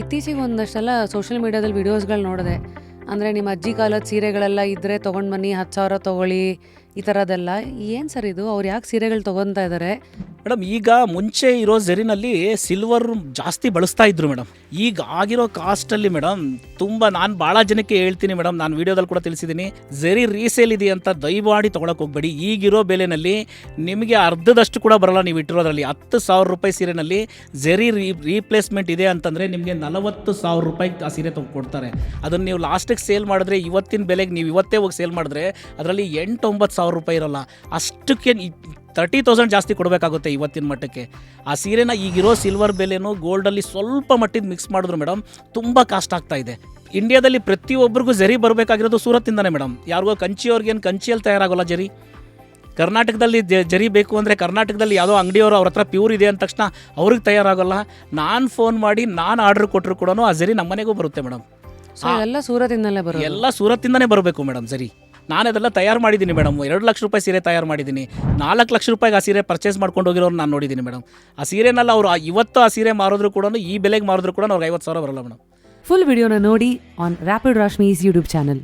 ಇತ್ತೀಚೆಗೆ ಒಂದಷ್ಟೆಲ್ಲ ಸೋಷಿಯಲ್ ಮೀಡಿಯಾದಲ್ಲಿ ವಿಡಿಯೋಸ್ಗಳು ನೋಡಿದೆ. ಅಂದರೆ ನಿಮ್ಮ ಅಜ್ಜಿ ಕಾಲದ ಸೀರೆಗಳೆಲ್ಲ ಇದ್ದರೆ ತೊಗೊಂಡು ಬನ್ನಿ, 10,000 ತೊಗೊಳ್ಳಿ, ಈ ಥರದ್ದೆಲ್ಲ. ಏನು ಸರ್ ಇದು? ಅವ್ರು ಯಾಕೆ ಸೀರೆಗಳು ತೊಗೊತಾ ಇದ್ದಾರೆ? ಮೇಡಮ್, ಈಗ ಮುಂಚೆ ಇರೋ ಝರಿನಲ್ಲಿ ಸಿಲ್ವರ್ ಜಾಸ್ತಿ ಬಳಸ್ತಾ ಇದ್ರು ಮೇಡಮ್. ಈಗ ಆಗಿರೋ ಕಾಸ್ಟಲ್ಲಿ ಮೇಡಮ್ ನಾನು ಭಾಳ ಜನಕ್ಕೆ ಹೇಳ್ತೀನಿ ಮೇಡಮ್, ನಾನು ವೀಡಿಯೋದಲ್ಲಿ ಕೂಡ ತಿಳಿಸಿದ್ದೀನಿ, ಝರಿ ರೀಸೇಲ್ ಇದೆ ಅಂತ ದಯಮಾಡಿ ತೊಗೊಳಕ್ಕೆ ಹೋಗ್ಬೇಡಿ. ಈಗಿರೋ ಬೆಲೆನಲ್ಲಿ ನಿಮಗೆ ಅರ್ಧದಷ್ಟು ಕೂಡ ಬರಲ್ಲ. ನೀವು ಇಟ್ಟಿರೋದ್ರಲ್ಲಿ 10,000 ರೂಪಾಯಿ ಸೀರೆನಲ್ಲಿ ಝರಿ ರೀಪ್ಲೇಸ್ಮೆಂಟ್ ಇದೆ ಅಂತಂದರೆ ನಿಮಗೆ 40,000 ರೂಪಾಯಿ ಆ ಸೀರೆ ಕೊಡ್ತಾರೆ. ಅದನ್ನು ನೀವು ಲಾಸ್ಟಿಗೆ ಸೇಲ್ ಮಾಡಿದ್ರೆ, ಇವತ್ತಿನ ಬೆಲೆಗೆ ನೀವು ಇವತ್ತೇ ಹೋಗಿ ಸೇಲ್ ಮಾಡಿದ್ರೆ ಅದರಲ್ಲಿ 8,000-9,000 ರೂಪಾಯಿ ಇರೋಲ್ಲ. ಅಷ್ಟಕ್ಕೆ 30,000 ಜಾಸ್ತಿ ಕೊಡಬೇಕಾಗುತ್ತೆ ಇವತ್ತಿನ ಮಟ್ಟಕ್ಕೆ. ಆ ಸೀರೆನ ಈಗಿರೋ ಸಿಲ್ವರ್ ಬೆಲೆನೂ ಗೋಲ್ಡಲ್ಲಿ ಸ್ವಲ್ಪ ಮಟ್ಟಿಗೆ ಮಿಕ್ಸ್ ಮಾಡಿದ್ರು ಮೇಡಮ್ ತುಂಬ ಕಾಸ್ಟ್ ಆಗ್ತಾ ಇದೆ. ಇಂಡಿಯಾದಲ್ಲಿ ಪ್ರತಿಯೊಬ್ಬರಿಗೂ ಜರಿ ಬರಬೇಕಾಗಿರೋದು ಸೂರತ್ತಿಂದನೇ ಮೇಡಮ್. ಯಾರಿಗೋ ಕಂಚಿಯವ್ರಿಗೇನು ಕಂಚಿಯಲ್ಲಿ ತಯಾರಾಗೋಲ್ಲ ಜರಿ. ಕರ್ನಾಟಕದಲ್ಲಿ ಜರಿ ಬೇಕು ಅಂದರೆ ಕರ್ನಾಟಕದಲ್ಲಿ ಯಾವುದೋ ಅಂಗಡಿಯವರು ಅವ್ರ ಹತ್ರ ಪ್ಯೂರ್ ಇದೆ ಅಂದ ತಕ್ಷಣ ಅವ್ರಿಗೆ ತಯಾರಾಗೋಲ್ಲ. ನಾನು ಫೋನ್ ಮಾಡಿ ನಾನು ಆರ್ಡ್ರ್ ಕೊಟ್ಟರು ಕೂಡ ಆ ಜರಿ ನಮ್ಮ ಮನೆಗೂ ಬರುತ್ತೆ ಮೇಡಮ್. ಸೊ ಎಲ್ಲ ಸೂರತಿಂದಲೇ ಬರೋದು? ಎಲ್ಲ ಸೂರತ್ತಿಂದನೇ ಬರಬೇಕು ಮೇಡಮ್ ಜರಿ. ನಾನು ಅದೆಲ್ಲ ತಯಾರು ಮಾಡಿದ್ದೀನಿ ಮೇಡಮ್. 2 ಲಕ್ಷ ರೂಪಾಯಿ ಸೀರೆ ತಯಾರು ಮಾಡಿದ್ದೀನಿ. 4 ಲಕ್ಷ ರೂಪಾಯಿಗೆ ಆ ಸೀರೆ ಪರ್ಚೇಸ್ ಮಾಡ್ಕೊಂಡು ಹೋಗಿರೋರು ನಾನು ನೋಡಿದ್ದೀನಿ ಮೇಡಮ್. ಆ ಸೀರೆನೆಲ್ಲ ಅವರು ಇವತ್ತು ಆ ಸೀರೆ ಮಾರಿದ್ರು ಕೂಡ, ಈ ಬೆಲೆಗೆ ಮಾರಿದ್ರು ಕೂಡ ಅವ್ರಿಗೆ 50,000 ಬರಲ್ಲ ಮೇಡಮ್. ಫುಲ್ ವಿಡಿಯೋನ ನೋಡಿ ಆನ್ ರ್ಯಾಪಿಡ್ ರಾಶ್ಮೀಸ್ ಯೂಟ್ಯೂಬ್ ಚಾನಲ್.